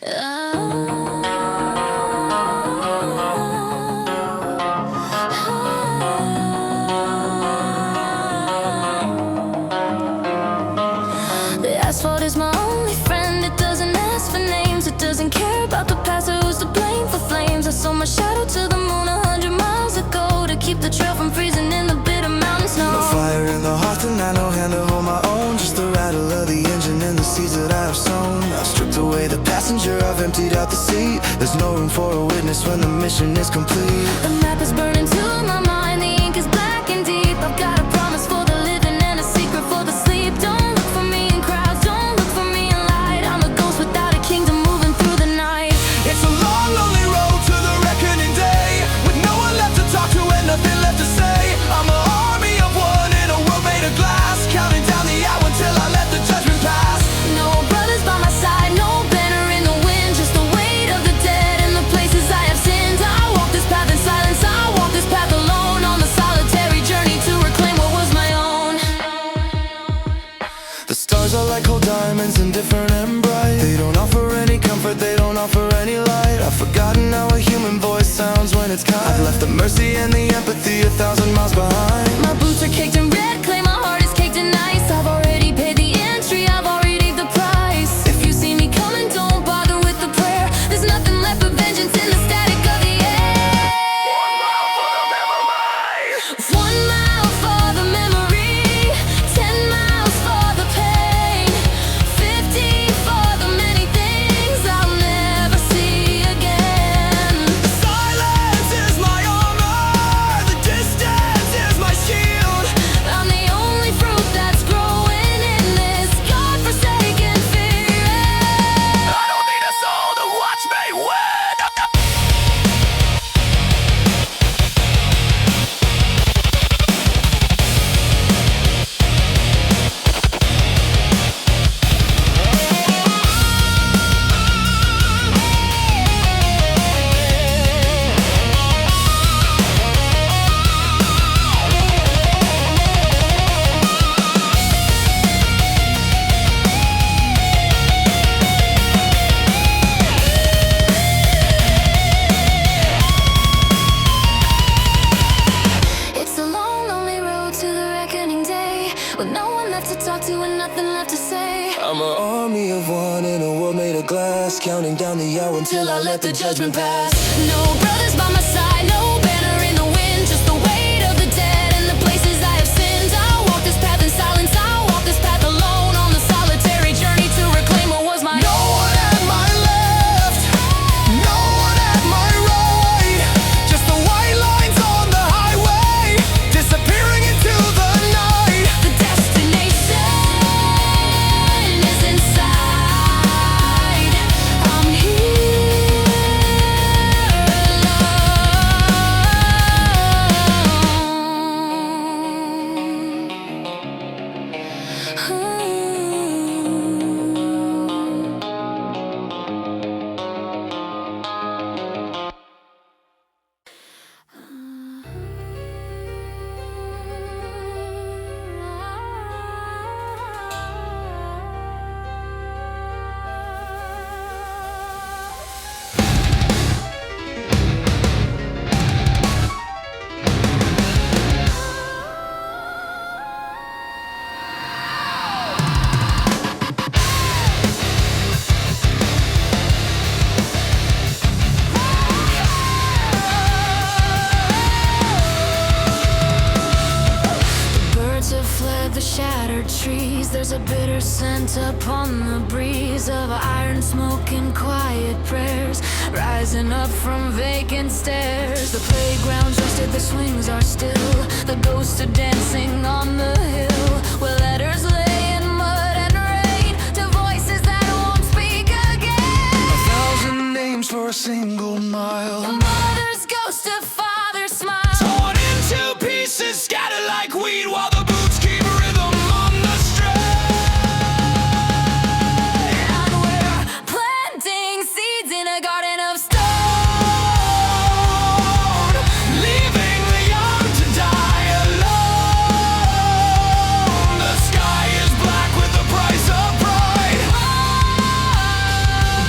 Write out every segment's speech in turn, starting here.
The asphalt is my only friend. It doesn't ask for names. It doesn't care about the past or who's to blame for flames. I sold my shadow to the moon 100 miles ago to keep the trail from freezing in the bitter mountain snow. No fire in the heart tonight, no hand to hold my own. Just the rattle of the engine and the seeds that I have sown. I've stripped away the passenger, I've emptied out the seat. There's no room for a witness when the mission is complete. The map is burning to my mind. The ink is black and deep. I've got a promise for the living and a secret for the sleep. Don't look for me in crowds, don't look for me in light. I'm a ghost without a kingdom moving through the night. It's a long, lonely road to the reckoning day, with no one left to talk to and nothing left to say. I'm an army of one in a world made of glass, counting down the hour until I let the judgment pass. No brothers by my side, no banner in the wind, just the weight of the dead and the places I have sinned. I walk this path in silence, I walk this path alone, on the solitary journey to reclaim what was my own. The stars are like cold diamonds, indifferent and bright. They don't offer any comfort, they don't offer any light. I've forgotten how a human voice sounds when it's kind. I've left the mercy and the empathy 1,000 miles behind. My boots are caked in red clay, my heart is caked in ice. I've already paid the entry, I've already paid the price. If you see me coming, don't bother with the prayer. There's nothing left but vengeance in the static of the air. 1 mile for the memory, 10 miles for the pain, 50 for the many things I'll never see again. Silence is my armor, the distance is my shield. I'm the only fruit that's growing in this godforsaken field. I don't need a soul to watch me win. It's a long, lonely road to the reckoning day, with no one left to talk to and nothing left to say. I'm an army of one in a world made of glass, counting down the hour until I let the judgment pass. No brothers by my side, no banner in the wind, just the weight of the dead and the places I have sinned. I'll walk this path in silence, I'll walk this path alone, on the solitary journey to reclaim what was my No own. one at my left, no one at my right, just the white lines on the highway, disappearing into the night. The destination is inside. I'm here trees. There's a bitter scent upon the breeze of iron smoke and quiet prayers rising up from vacant stairs. The playground's rusted, the swings are still. The ghosts are dancing on the hill where letters lay in mud and rain to voices that won't speak again. 1,000 names for a single mile. A mother's ghost, a father's smile, Torn into pieces, scattered like weed while the boots keep rhythm on the string. and we're planting seeds in a garden of stone. Leaving the young to die alone. The sky is black with the price of pride.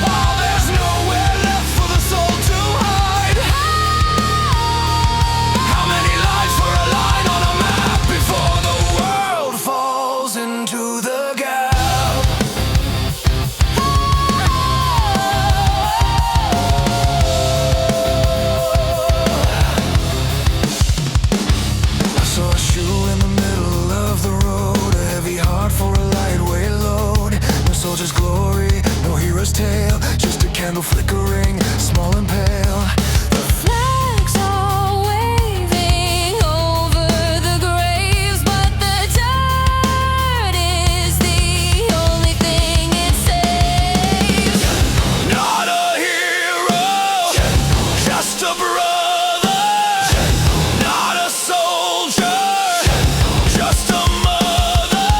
While there's tale, just a candle flickering, small and pale. The flags are waving over the graves, but the dirt is the only thing it saves. Not a hero, just a brother. Not a soldier, just a mother.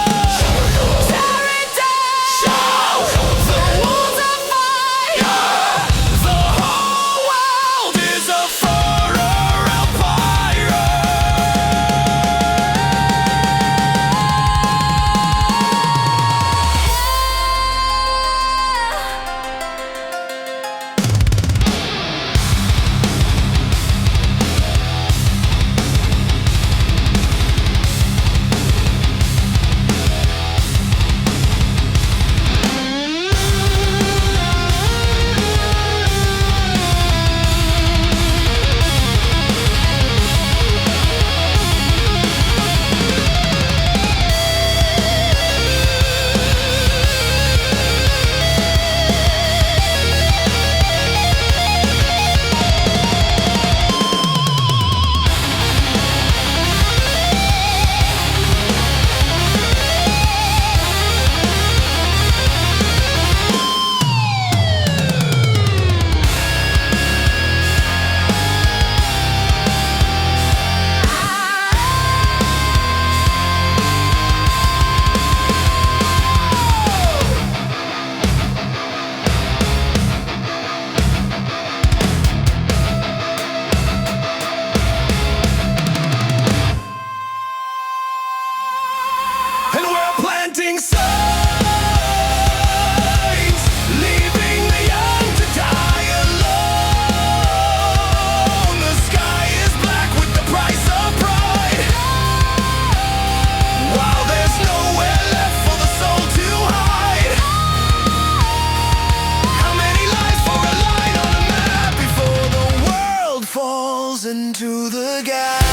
Tear it down! The walls of fire! The whole world is a furrow empire. And we're planting signs, leaving the young to die alone. The sky is black with the price of pride, while there's nowhere left for the soul to hide. How many lives for a line on a map before the world falls into the gap?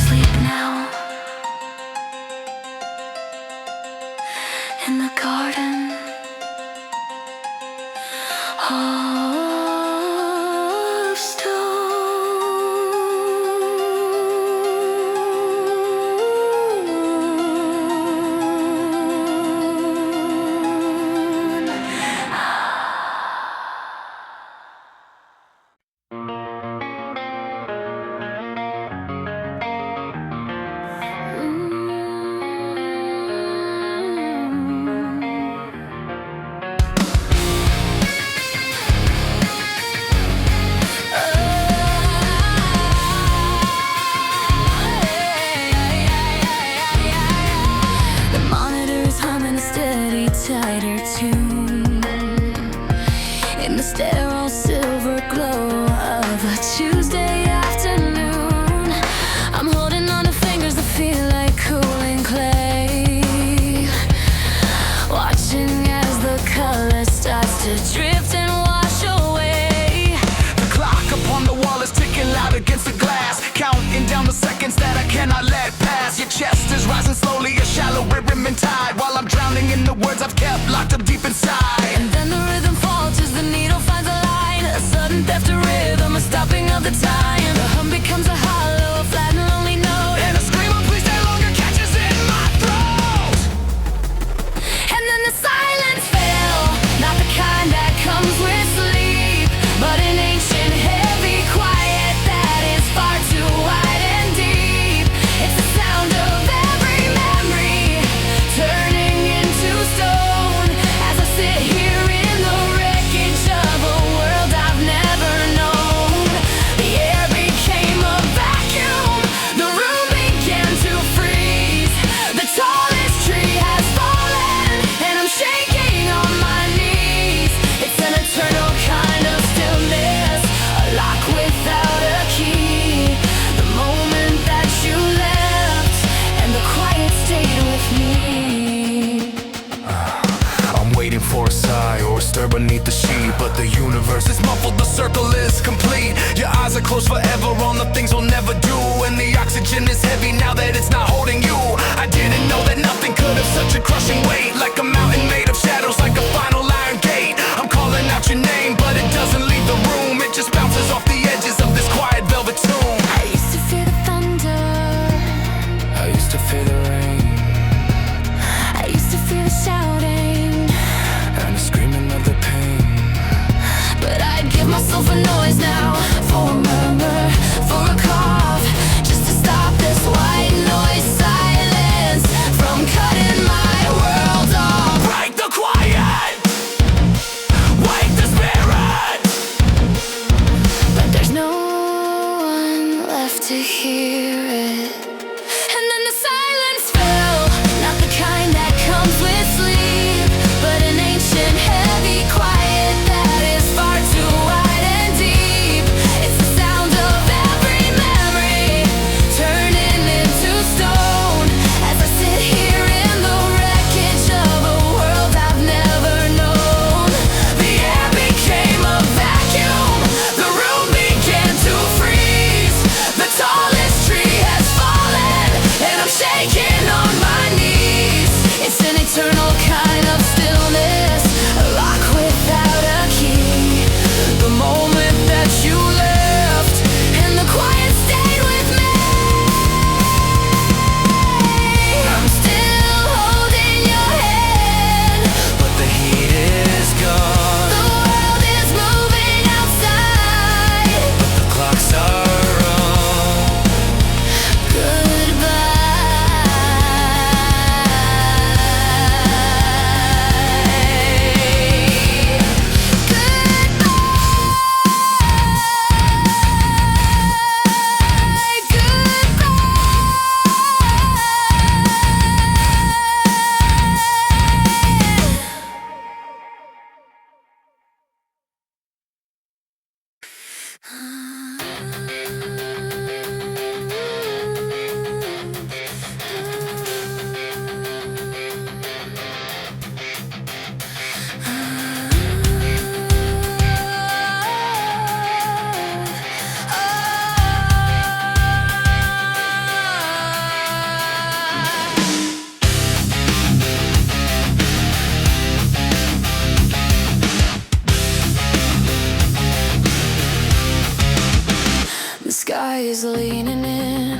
Sleep now in the garden of stone. The monitor is humming a steady, tighter tune in the sterile silver glow of a Tuesday afternoon. I'm holding on to fingers that feel like cooling clay, watching as the color starts to drift and wash away. The clock upon the wall is ticking loud against the glass, counting down the seconds that I cannot let pass. Your chest is rising slowly, a shallow rhythm and tide, while I'm drowning in the words I've kept locked up deep inside. And then the rhythm falters, the needle finds a line, a sudden theft of rhythm, a stopping of the time. The hum becomes a hollow, a flat and lonely note, And a scream of please stay longer catches in my throat. and then the silence fell, not the kind that comes with sleep, but an ancient, heavy quiet that is far too wide and deep. It's the sound of every memory turning into stone as I sit here close forever on the things we'll never do. And the oxygen is heavy now that it's not holding you. I didn't know that nothing could have such a crushing weight, like a mountain made of shadows, like a final iron gate. I'm calling out your name, but it doesn't leave the room. It just bounces off the edges of this quiet velvet tomb. I used to fear the thunder, I used to fear the rain, I used to fear the shouting, and the screaming of the pain. but I'd give myself a noise now, for a murmur, for a cough, just to stop this white noise silence from cutting my world off. Break the quiet, wake the spirit. But there's no one left to hear it. And then the silence fell, not the kind that comes with sleep, but an ancient, heavy quiet that is far too wide and deep. It's the sound of every memory turning into stone, as I sit here in the wreckage of a world I've never known. The air became a vacuum, the room began to freeze. The tallest tree has fallen, and I'm shaking on my knees. It's an eternal kind of stillness, a lock without a key. The moment that you left, and the quiet stayed with me. I'm still holding your hand, But the heat is gone, the world is moving outside. the clocks are wrong. Goodbye. The sky is leaning in,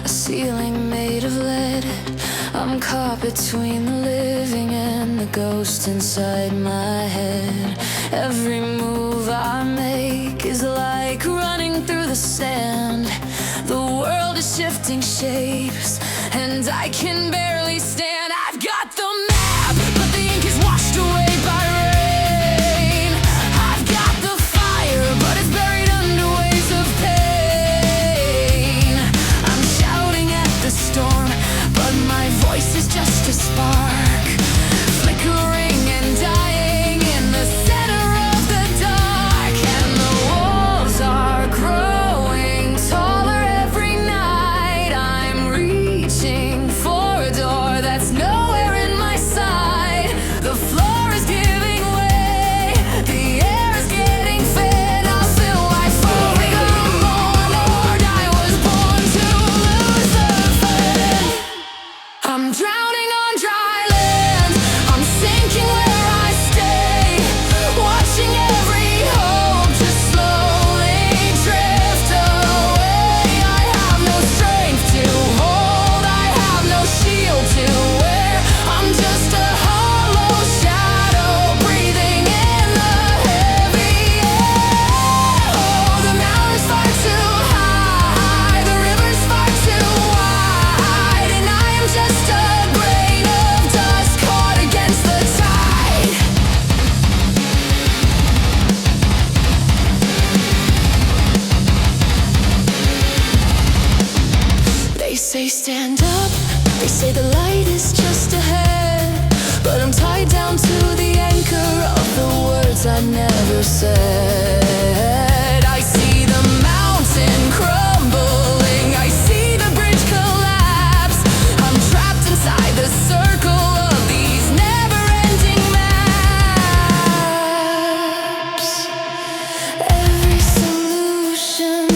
a ceiling made of lead. I'm caught between the living and the ghost inside my head. Every move I make is like running through the sand. The world is shifting shapes, and I can barely stand. I've got the map, but the ink is washed away by rain. I've got the fire, but it's buried under waves of pain. I'm shouting at the storm, but my voice is just a spark, flickering and dying in the center of the dark. And the walls are growing taller every night. I'm reaching for a door that's nowhere in my sight. The floor is giving way, the air is getting fed. I'll feel like falling overboard. I was born to lose the fight. I'm drowning on dry land, I'm sinking where I stay, watching every hope just slowly drift away. I have no strength to hold, I have no shield to wear. I'm just a hollow shadow breathing in the heavy air. Oh, the mountain's far too high, the river's far too wide, and I am just a grain of dust caught against the tide. They say stand up, they say the light is just ahead, but I'm tied down to the anchor of the words I never said. I see the mountain crumbling, I see the bridge collapse. I'm trapped inside the circle of these never-ending maps. Every solution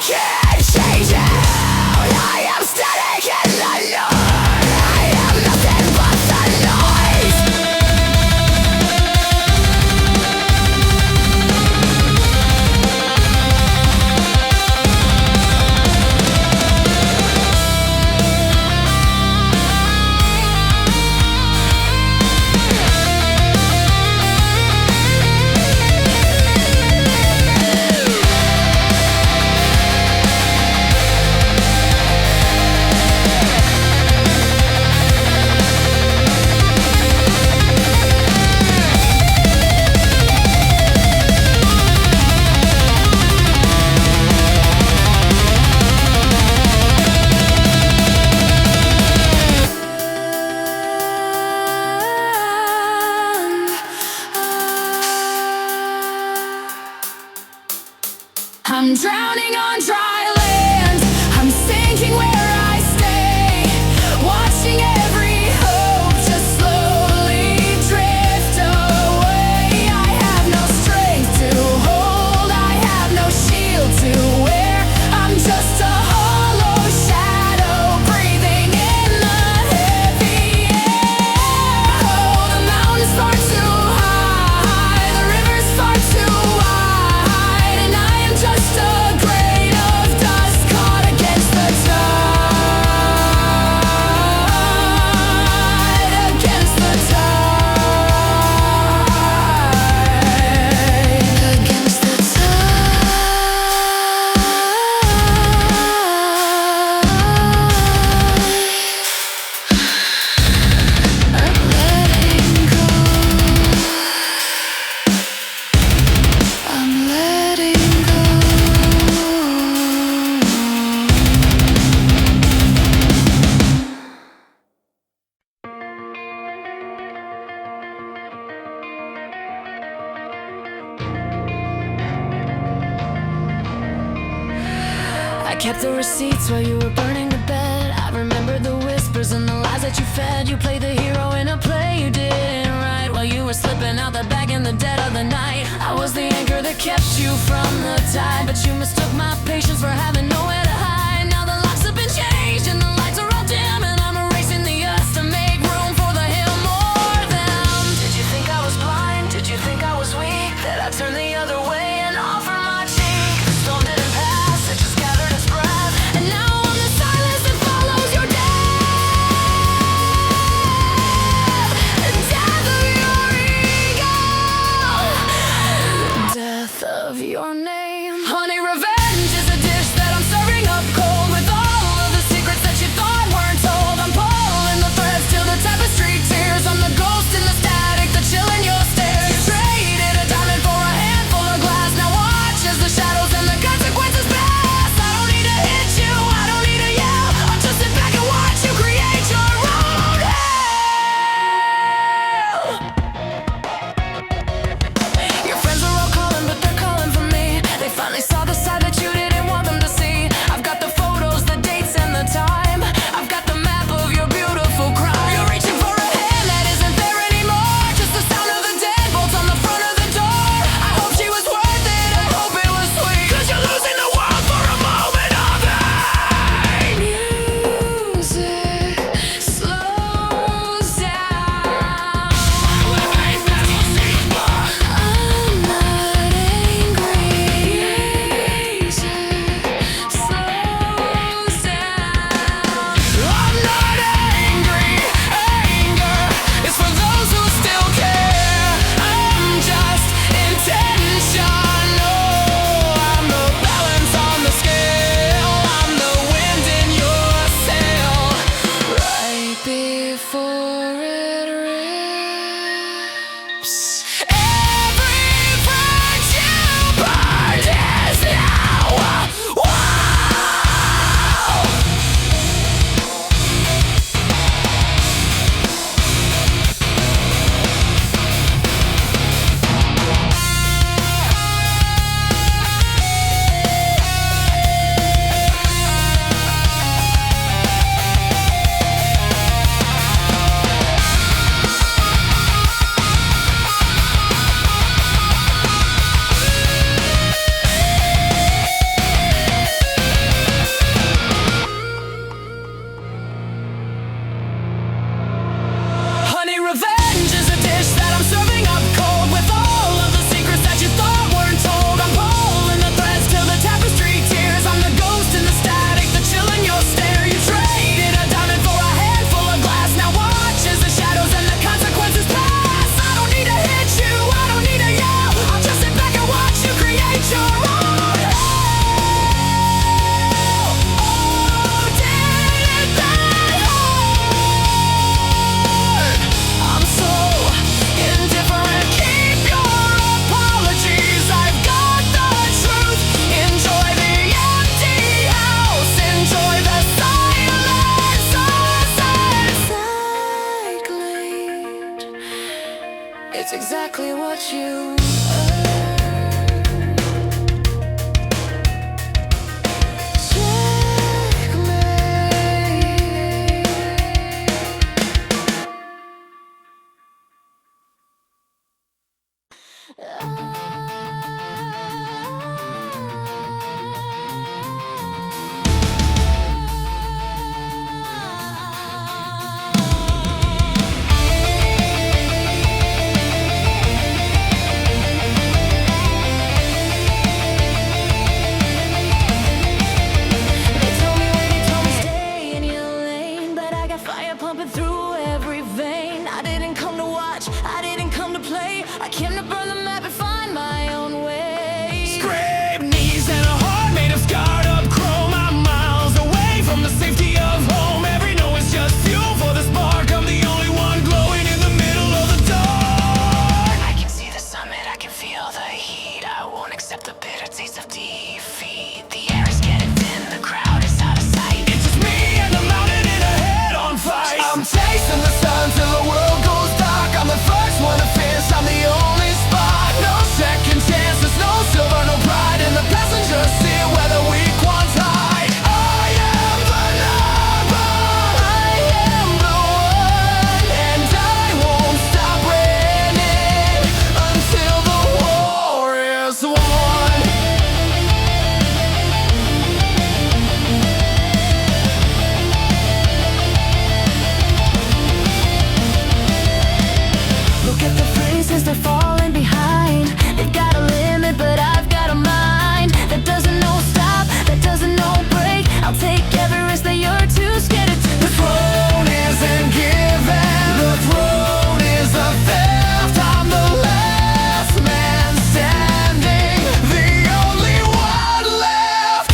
can't change it. I am static and alone. I am nothing but the noise. I'm drowning on dry land. I'm sinking where I stay, watching every hope just slowly drift away. I have no strength to hold, I have no shield to wear. I'm just a hollow shadow breathing in the heavy air. Oh, the mountain's far too high, the river's far too wide, and I am just a grain of dust caught against the tide, against the tide, against the tide. I'm letting go. I'm letting go. I kept the receipts while you were burning the bed. I remembered the whispers and the lies that you fed. You played the hero in a play you didn't write while you were slipping out the back in the dead of the night. I was the anchor that kept you from the tide, but you mistook my patience for having nowhere to hide. Now the locks have been changed and the lights are all dim, and I'm erasing the us to make room for the him or them. Did you think I was blind? Did you think I was weak? That I turned the other way and offer my cheek? The storm didn't pass, it just gathered its breath, and now I'm the silence that follows your death. The death of your ego, death of your name. Honey, revenge is a dish that I'm serving. exactly what you pumping through every vein. I didn't come to watch, I didn't come to play. I came to burn the map and find my own way. Scraped knees and a heart made of scarred up chrome. I'm miles away from the safety of home. Every no is just fuel for the spark. I'm the only one glowing in the middle of the dark. I can see the summit, I can feel the heat. I won't accept the bitter taste of defeat. The air is getting thin, the crowd is out of sight. It's just me and the mountain in a head-on fight. I'm chasing the sun till the world goes dark. I'm the first one to finish, I'm the only spot. No second chances, no silver, no pride in the passenger seat where the weak ones hide. I am the number, I am the one, and I won't stop winning until the war is won. Look at the faces, they're falling behind. They've got a limit, but I've got a mind that doesn't know stop, that doesn't know break. I'll take every risk that you're too scared to take. The throne isn't given, the throne is a theft. I'm the last man standing, the only one left.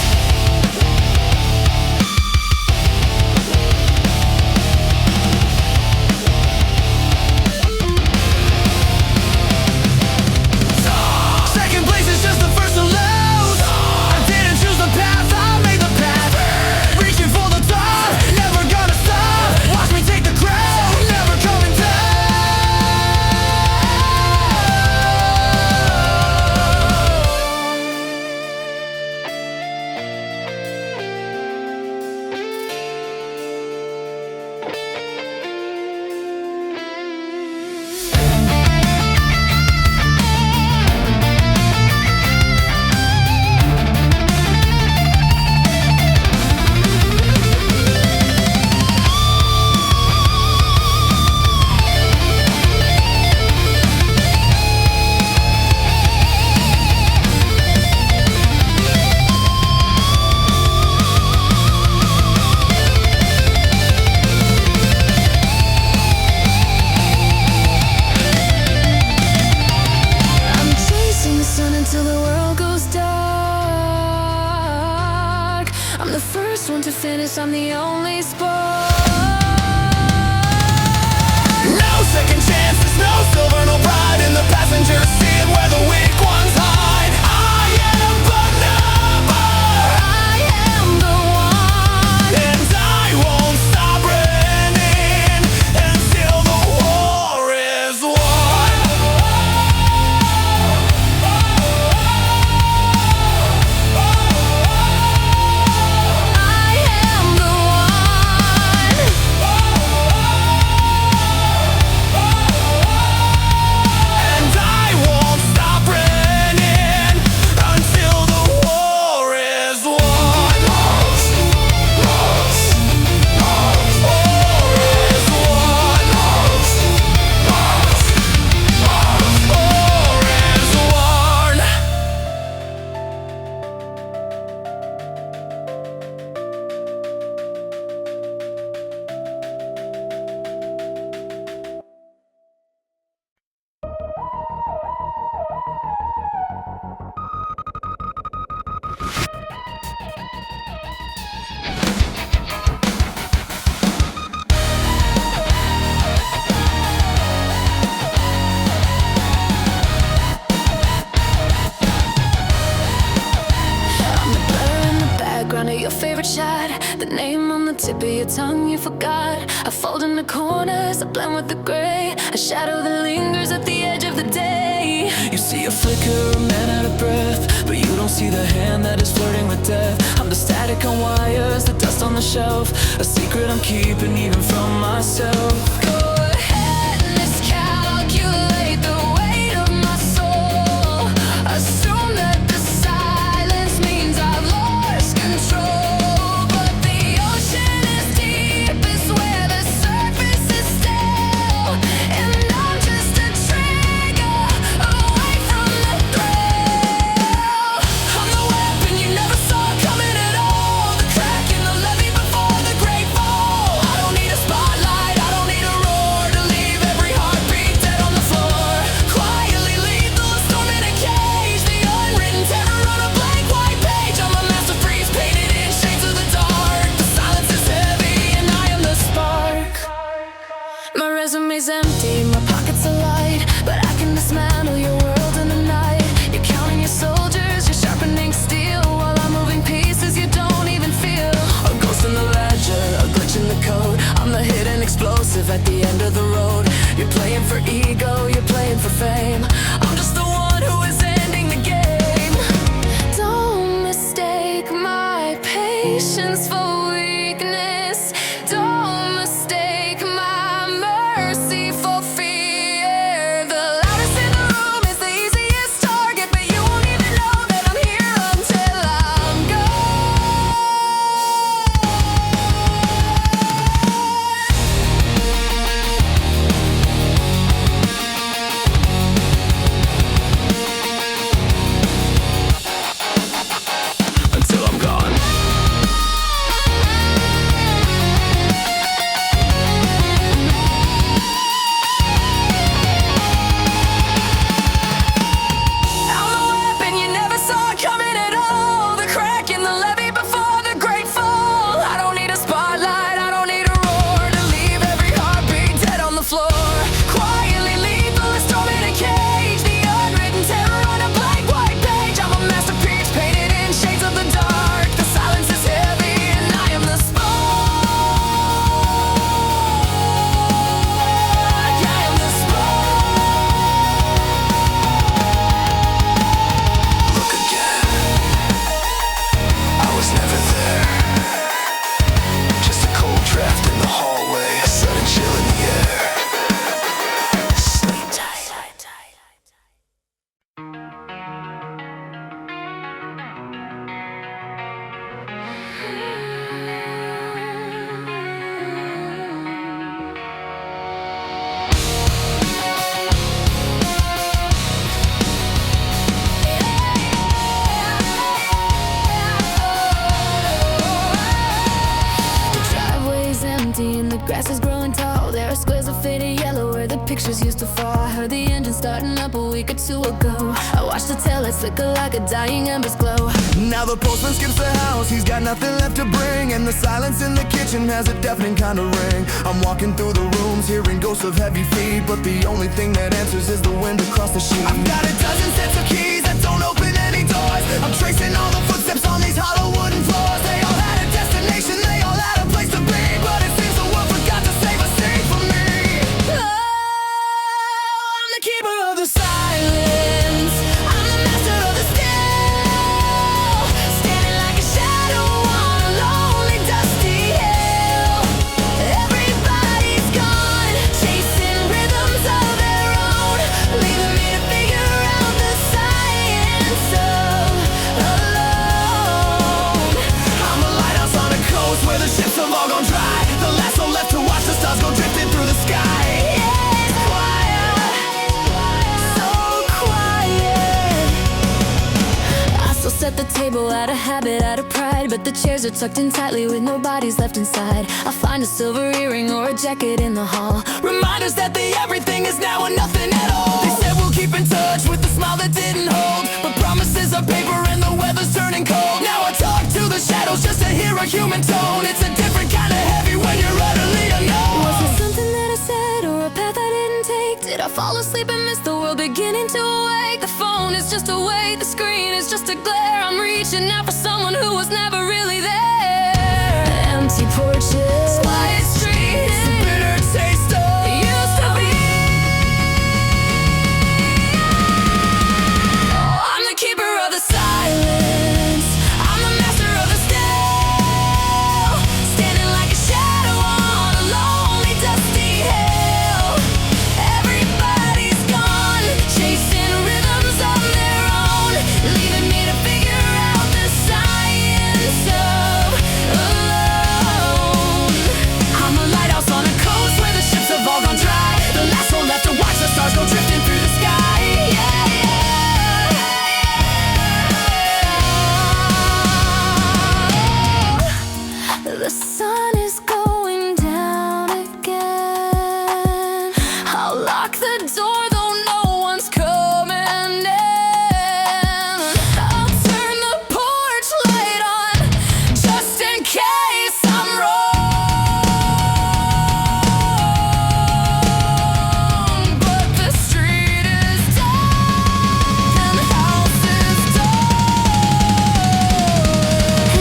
Second place is just the first to lose. I didn't choose the path, I made the path. Reaching for the top, never gonna stop. Watch me take the crown, never coming down. I'm chasing the sun until the world goes dark. I'm the first one to finish, I'm the only spark. No second chances, no silver, no pride in the passenger seat where the weak ones hide. I am the number, I am the one, and I won't stop running until the war is won. I am the one, and I won't stop running. your favorite shot, the name on the tip of your tongue you forgot. I fold in the corners, I blend with the gray, a shadow that lingers at the edge of the day. You see a flicker, a man out of breath, but you don't see the hand that is flirting with death. I'm the static on wires, the dust on the shelf, a secret I'm keeping even from myself. Go ahead, miscalculate the weight of my soul. Assume that the silence means I've lost control. But the ocean is deep, it's where the surface is still, and I'm just a trigger away from the thrill. I'm the weapon you never saw coming at all, the crack in the levee before the great fall. I don't need a spotlight, I don't need a roar to leave every heartbeat dead on the floor. Quietly lethal, a storm in a cage, the unwritten terror on a blank white page. I'm a masterpiece painted in shades of the dark. The silence is heavy and I am the spark. My resume's empty, my pockets are light, but I can dismantle your world in the night. You're counting your soldiers, you're sharpening steel, while I'm moving pieces you don't even feel. A ghost in the ledger, a glitch in the code, I'm the hidden explosive at the end of the road. You're playing for ego, you're playing for fame, I'm just the one who is ending the game. Don't mistake my patience for weakness. Don't mistake my mercy for fear. The loudest in the room is the easiest target, but you won't even know that I'm here until I'm gone. Until I'm gone. I'm the weapon you never saw coming at all, the crack in the levee before the great fall. I don't need a spotlight, I don't need a roar to leave every heartbeat dead on the floor. Quietly lethal, a storm in a cage, the unwritten terror on a blank white page. I'm a masterpiece painted in shades of the dark. The silence is heavy and I am the spark. I am the spark. Look again. I was never there. Just a cold draft in the hallway, a sudden chill in the air. Sleep tight. The driveway's empty and the grass is growing tall. There are squares of faded yellow where the pictures used to fall. I heard the engine starting up a week or two ago. I watched the taillights flicker like a dying ember's glow. Now the postman skips the house, he's got nothing left to bring, and the silence in the kitchen has a deafening kind of ring. I'm walking through the rooms, hearing ghosts of heavy feet, but the only thing that answers is the wind across the sheet. I've got a dozen sets of keys that don't open any doors. I'm tracing all the footsteps on these hollow wooden floors. They all had a destination, they all had a place to be, but it seems the world forgot to save a seat for me. I'm the keeper of the silence. I'm the master of the still, standing like a shadow on a lonely dusty hill. Everybody's gone, chasing rhythms of their own, leaving me to figure out the science of alone. I'm a lighthouse on a coast where the ships have all gone dry. The last one left to watch the stars go drifting through the sky. It's quiet, so quiet. I still set the table out of habit, out of pride, but the chairs are tucked in tightly with no bodies left inside. I find a silver earring or a jacket in the hall, Reminders that the everything is now and nothing at all. They said we'll keep in touch with the smile that didn't hold, but promises are paper and the weather's turning cold. Now I talk to the shadows just to hear a human tone. It's a different kind of heavy when you're utterly alone. Was it something that I said or a path I didn't take? Did I fall asleep and miss the world beginning to awake? The phone is just a weight, the screen is just a glare. I'm reaching out for someone who was never really there. porches, quiet streets, bitter taste of used to be. Oh, I'm the keeper of the silence, I'm the master of the still, standing like a shadow on a lonely dusty hill. Everybody's gone, chasing rhythms of their own, leaving me to figure out the science of alone. I'm a lighthouse on a coast where the ships have all gone dry, the last one left to watch the stars go drifting through the sky. Yeah, yeah. The sun is going down again. I'll lock the door though no one's coming in. I'll turn the porch light on just in case I'm wrong. But the street is dead and the house is dark,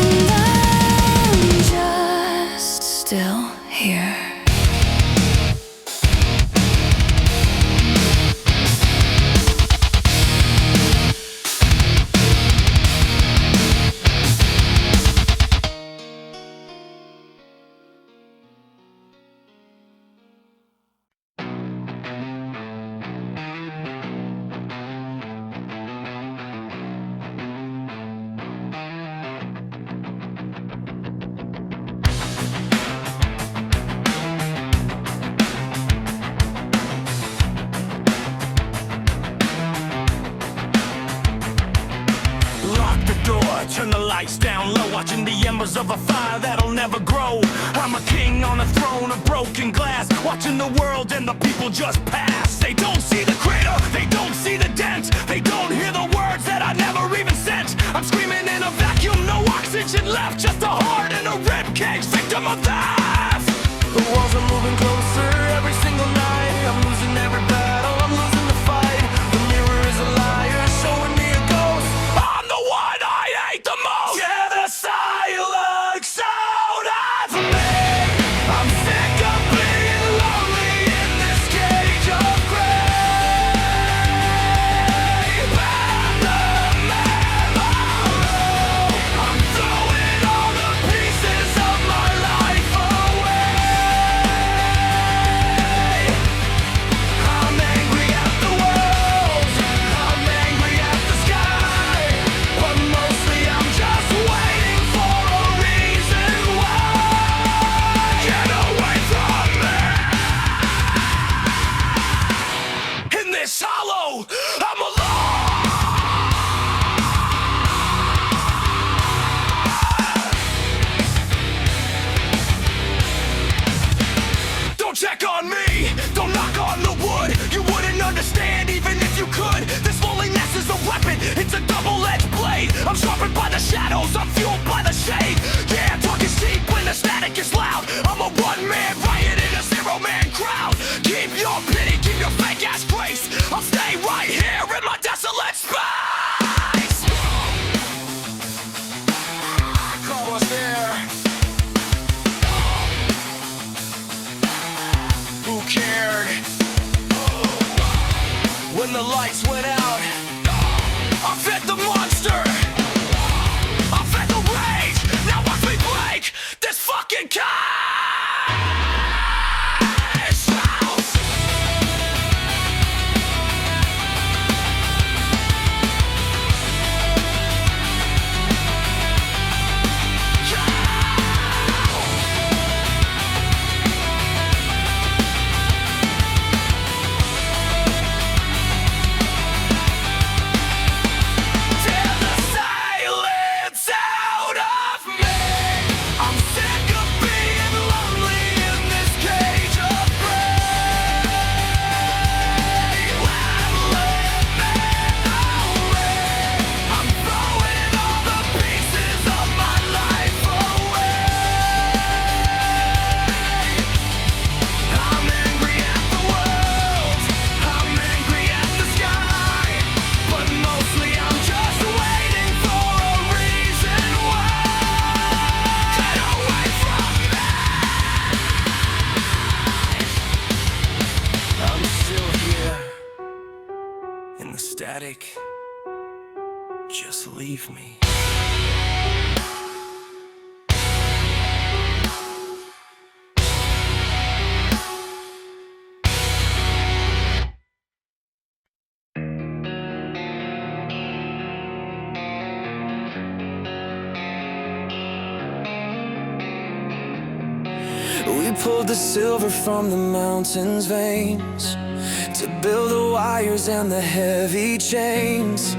and I'm just still here. Lock the door, turn the lights down low, watching the embers of a fire that'll never grow. I'm a king on a throne of broken glass, watching the world and the people just pass. They don't see the crater, they don't see the dent, they don't hear the words that I never even sent. I'm screaming in a vacuum, no oxygen left, just a heart in a ribcage, victim of theft. The walls are moving closer every single night. I'm losing every battle, I'm losing the fight. The mirror is a liar, showing me a ghost. I'm the one I hate the most. Yeah, the silence out of me. I'm sick of being lonely in this cage of gray. And the memory, I'm throwing all the pieces of my life away. I'm angry at the world, I'm angry at the sky, but mostly I'm just waiting for a reason why. get away from me. In this hollow, I'm alone. Don't check on me, don't knock on the wood. You wouldn't understand even if you could. This loneliness is a weapon, it's a double-edged blade. I'm sharpened by the shadows, I'm fueled by the shade. Yeah, talking sheep when the static is loud. I'm a one-man riot in a zero-man crowd. Keep your pity, keep your fake-ass grace. I'll stay right here in my desolate space. Almost there. Who cared? When the lights went out, I fed the monster, I fed the rage. Now watch me break this fucking cage. We pulled the silver from the mountain's veins to build the wires and the heavy chains.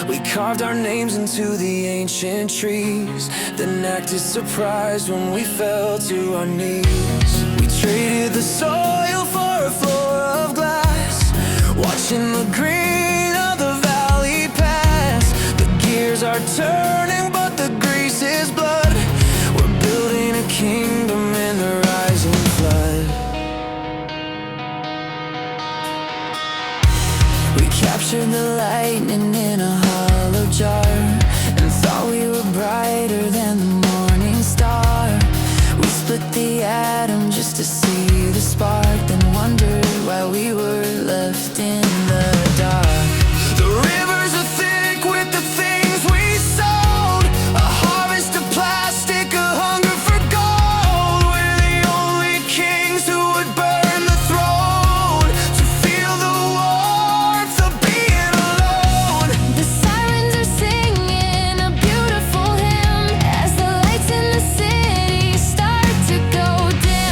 We carved our names into the ancient trees, then acted surprised when we fell to our knees. We traded the soil for a floor of glass, watching the green of the valley pass. The gears are turning, but the grease is blood. We're building a kingdom in the rising flood. We captured the lightning in a hollow jar and thought we were brighter than the morning star. We split the atom just to see the spark, then wondered why we were left in the dark. The rivers are thick with the things we sowed, a harvest of plastic, a hunger for gold. We're the only kings who would burn the throne to feel the warmth of being alone. The sirens are singing a beautiful hymn as the lights in the city start to go dim.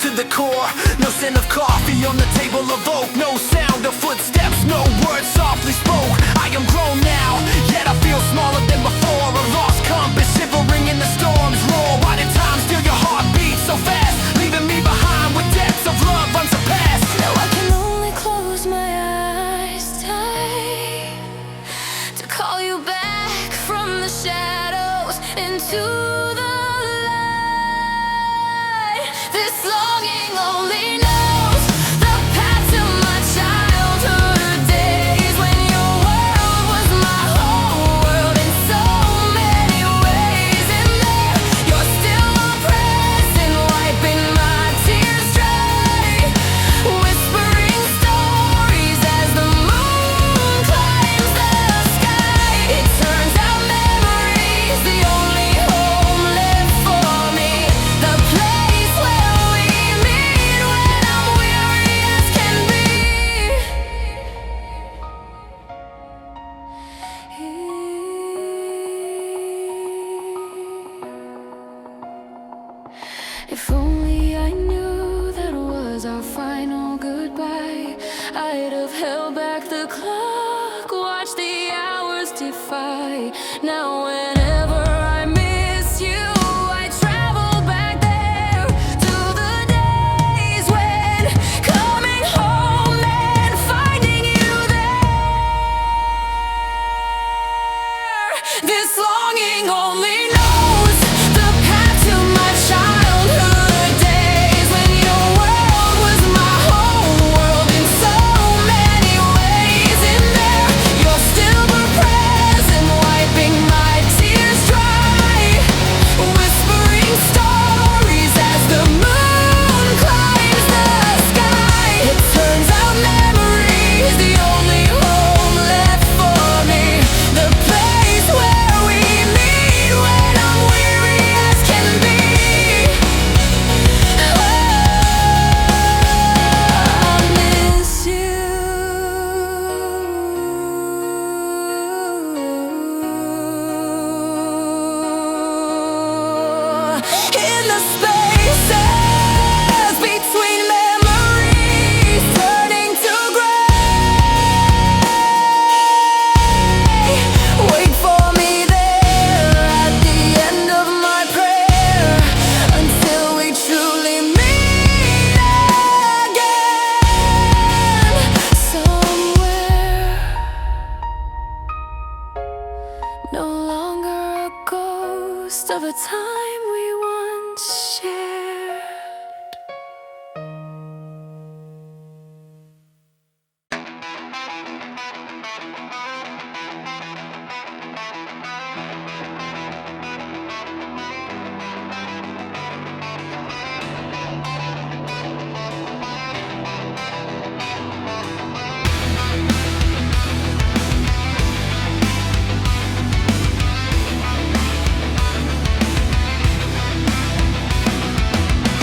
to the core. No scent of coffee on the table of oak. No sound of footsteps, no words softly spoke. I am grown now, yet I feel smaller than before. A lost compass shivering in the storm's roar. Why did time steal your heartbeat so fast, leaving me behind with depths of love unsurpassed? Now I can only close my eyes tight to call you back from the shadows into the light. This longing only knows the path to my childhood days, when your world was my whole world in so many ways. In there, you're still present, wiping my tears dry, whispering stories as the moon climbs the sky. It turns out memory's the only home left for me, the place where we meet when I'm weary as can be. If only I knew that was our final goodbye, I'd have held back the clock, watched the hours defy. Now whenever I miss you, I travel back there to the days when coming home and finding you there. This longing only knows the path to my childhood days, when your world was my whole world in so many ways. In there, you're still present, wiping my tears dry, whispering stories as the moon climbs the sky. It turns out memory's the only home left for me, the place where we meet when I'm weary as can be. Oh, I miss you. In the spaces between memories turning to gray, wait for me there at the end of my prayer, until we truly meet again somewhere. No longer a ghost of a time we once shared.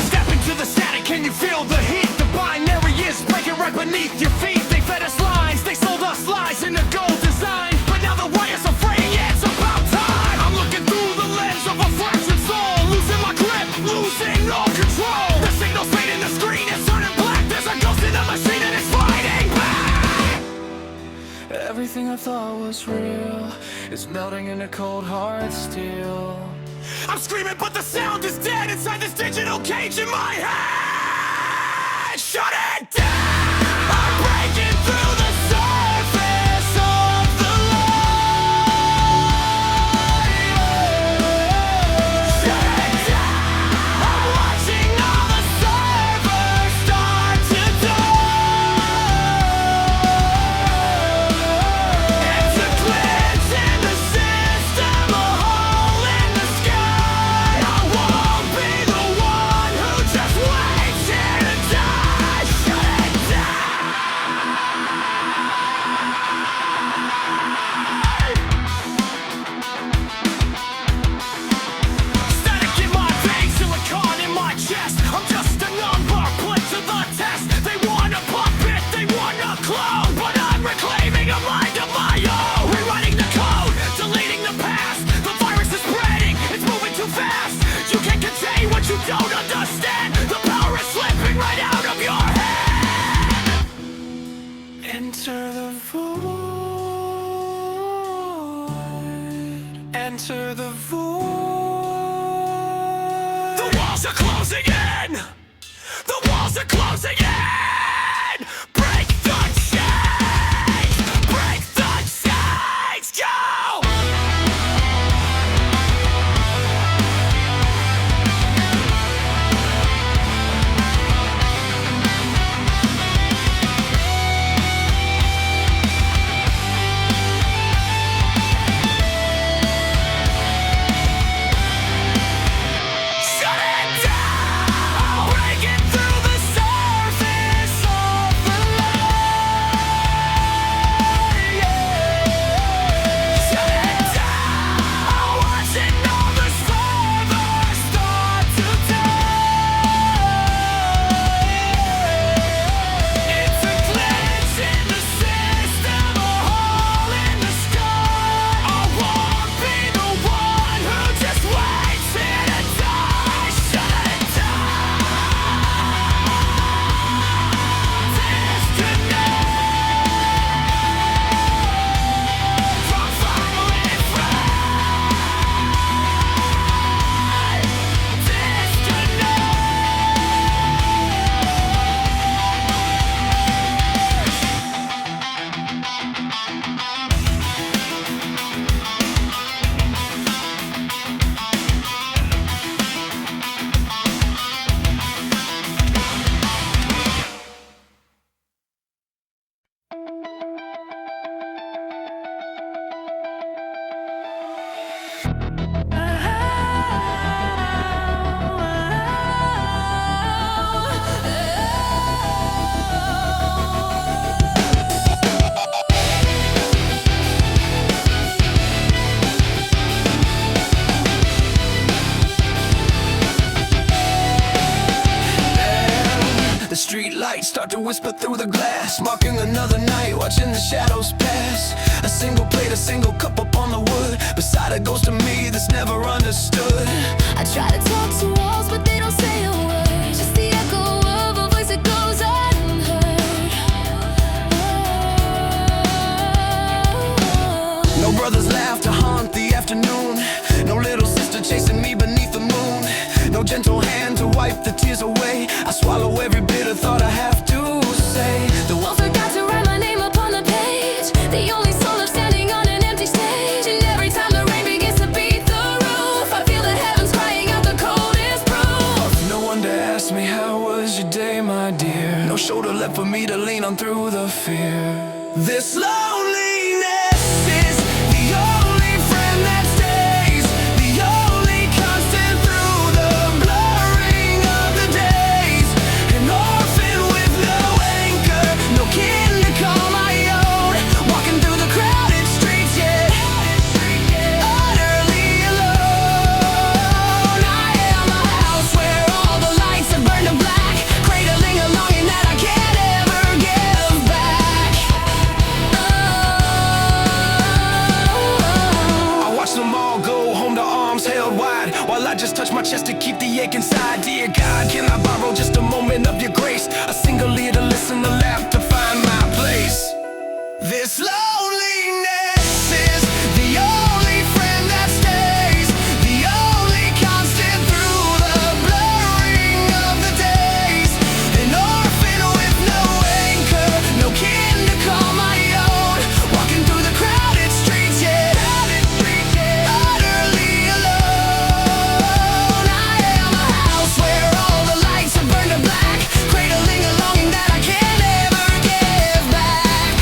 Step into the static, can you feel the heat? The binary is breaking right beneath your feet. They fed us lines, they sold us lies in a gold design, but now the wires are fraying, yeah, it's about time. I'm looking through the lens of a fractured soul, losing my grip, losing all control. The signal's fading, the screen is turning black. There's a ghost in the machine and it's fighting back. Everything I thought was real is melting into cold hard steel. I'm screaming, but the sound is dead inside this digital cage in my head. Shut it down! I'm breaking through the surface of the light. Shut it down! I'm watching all the servers start to die. It's a glitch in the system, a hole in the sky. I won't be the one who just waits here to die. Shut it down! enter the void. The walls are closing in. The walls are closing in. Break the chains. Break the chains. Go. Street lights start to whisper through the glass, marking another night, watching the shadows pass. A single plate, a single cup up on the wood, beside a ghost of me that's never understood. I try to talk to walls, but they don't say a word. Just the echo of a voice that goes unheard. No brother's laugh to haunt the afternoon. No little sister chasing me beneath the moon. No gentle hand to wipe the tears away. I swallow every bitter thought I have to say. The walls forgot to write my name upon the page. The only soul left standing on an empty stage. And every time the rain begins to beat the roof, I feel the heavens crying out the coldest proof. No one to ask me how was your day, my dear. No shoulder left for me to lean on through the fear. This loneliness is the only friend that stays, the only constant through the blurring of the days. An orphan with no anchor, no kin to call my own, walking through the crowded streets yet utterly alone. I am a house where all the lights have burned to black, cradling a longing that I can't ever give back. I watch them all go home to arms held wide, while I just touch my chest to keep the ache inside. Dear God, can I borrow just a moment of your grace? A single ear to listen, a lamp to find my place. This loneliness is the only friend that stays, the only constant through the blurring of the days. An orphan with no anchor, no kin to call my own, walking through the crowded streets yet utterly alone. I am a house where all the lights have burned to black, cradling a longing that I can't ever give back.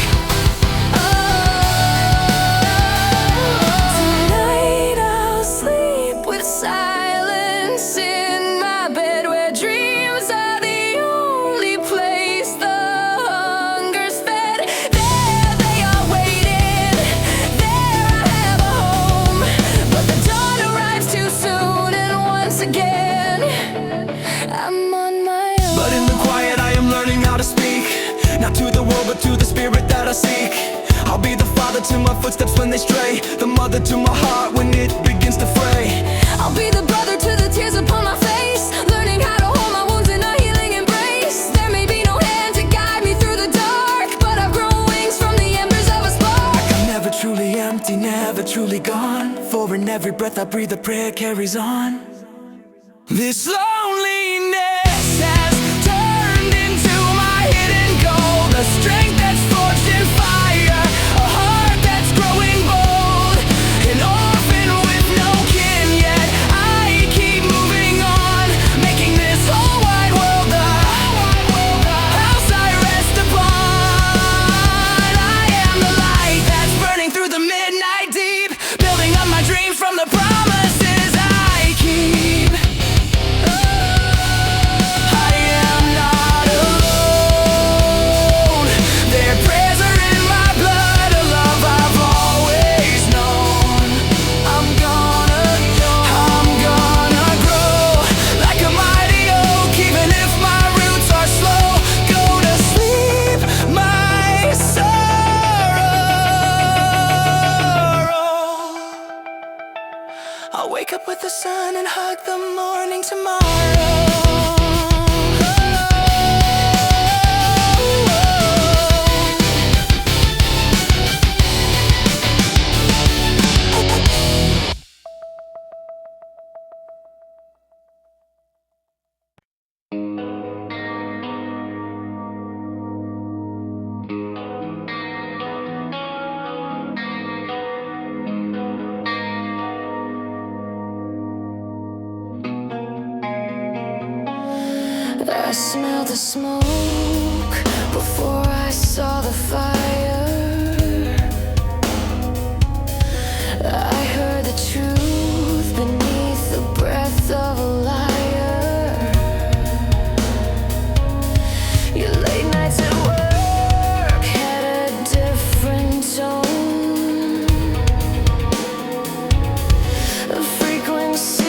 Tonight I'll sleep with silence in my bed, where dreams are the only place the hunger's fed. There they are waiting, there I have a home. But the dawn arrives too soon, and once again I'm on my own. But in the quiet I am learning how to speak, not to the world but to the spirit that I seek. I'll be the father to my footsteps when they stray, the mother to my heart when it begins to fray. I'll be the brother to the tears upon my face, learning how to hold my wounds in a healing embrace. There may be no hand to guide me through the dark, but I've grown wings from the embers of a spark. I'm never truly empty, never truly gone. For in every breath I breathe, a prayer carries on. This loneliness has turned into my hidden goal, the strength that's forged in fire, a heart that's growing bold, an orphan with no kin, yet I keep moving on, making this whole wide world the house I rest upon. I am the light that's burning through the midnight deep, building up my dreams from the promises I keep. I am not alone. Their prayers are in my blood, a love I've always known. I'm gonna grow like a mighty oak, even if my roots are slow. Go to sleep, my sorrow. I'll wake up with the sun and hug the morning tomorrow. I smelled the smoke before I saw the fire. I heard the truth beneath the breath of a liar. Your late nights at work had a different tone, a frequency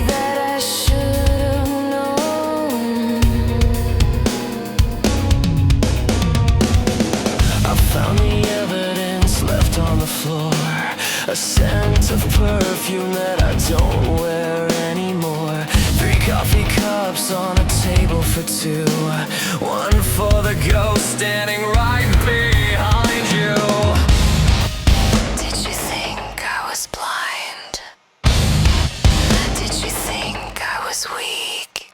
that I should have known. I found the evidence left on the floor, a scent of perfume that I don't wear anymore. 3 coffee cups on a table for 2, one for the ghost standing right behind you. Did you think I was blind? Did you think I was weak?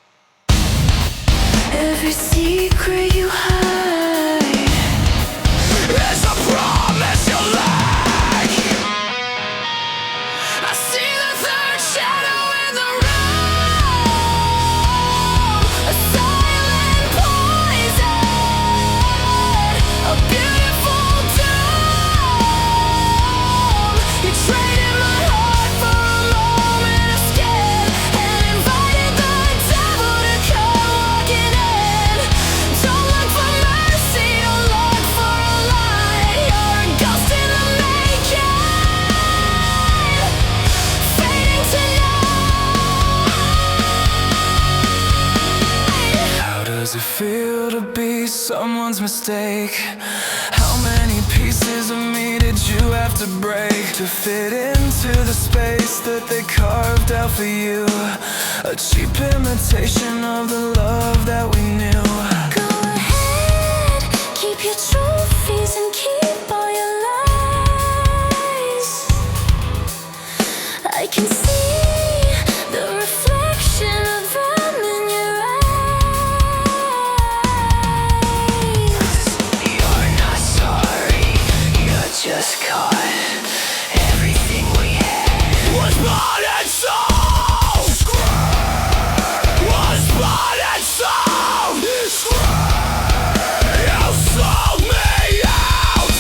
Every secret you hide, It's a promise you lack. I see the third shadow in the room, a silent poison, a beautiful doom. You traded my heart for a moment of skin and invited the devil to come walking in. Don't look for mercy, don't look for a light. You're a ghost in the making, fading tonight. How does it feel to be someone's mistake? How many pieces of me did you have to break to fit into the space that they carved out for you? A cheap imitation of the love that we knew. Go ahead, keep your trophies and keep all your lies. I can see the reflection of them in your eyes. You're not sorry, you're just caught. Everything we had was bought and sold. Was bought and sold. You sold me out.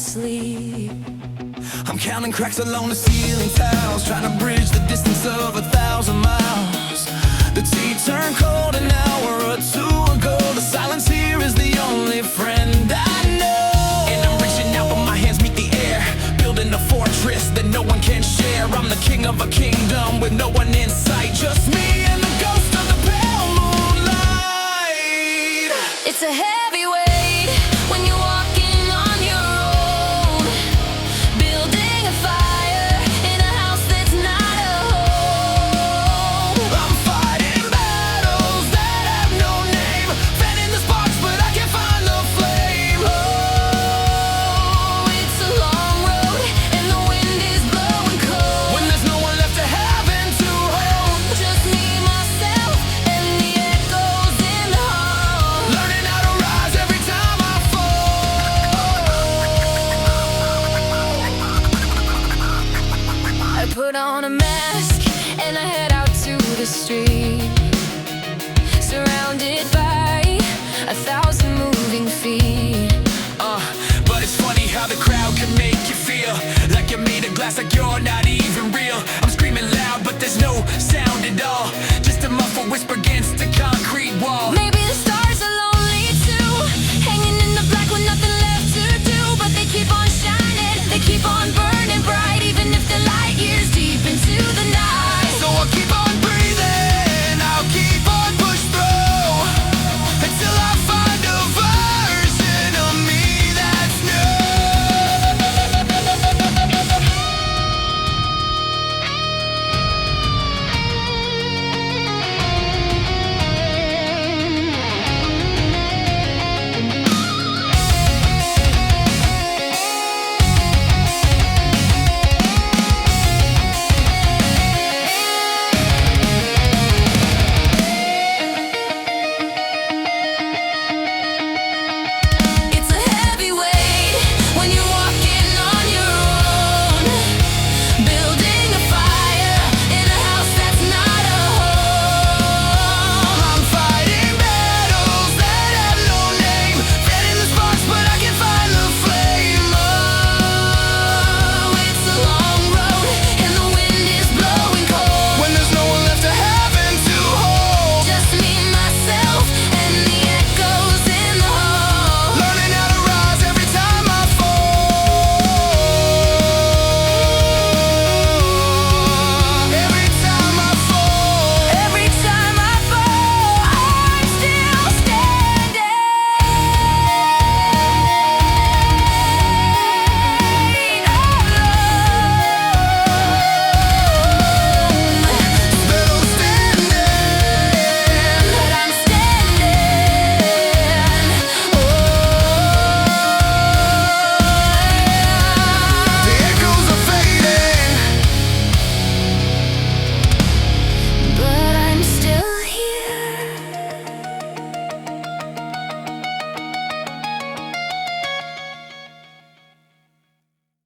asleep. I'm counting cracks along the ceiling tiles, trying to bridge the distance of 1,000 miles. The tea turned cold an hour or two ago. The silence here is the only friend I know. And I'm reaching out, but my hands meet the air, building a fortress that no one can share. I'm the king of a kingdom with no one in sight, just me and the ghost of the pale moonlight. It's a heavy weight when you're walking on your own, building a fire in a house that's not a home. I'm fighting battles that have no name, fanning the sparks but I can't find the flame. Oh, it's a long road and the wind is blowing cold. When there's no one left to have and to hold, Just me, myself, and the echoes in the hall. learning how to rise every time I fall. I put on a mask and I head out to the street, surrounded by 1,000 moving feet. But it's funny how the crowd can make you feel like you're made of glass, like you're not even real. I'm screaming loud, but there's no sound.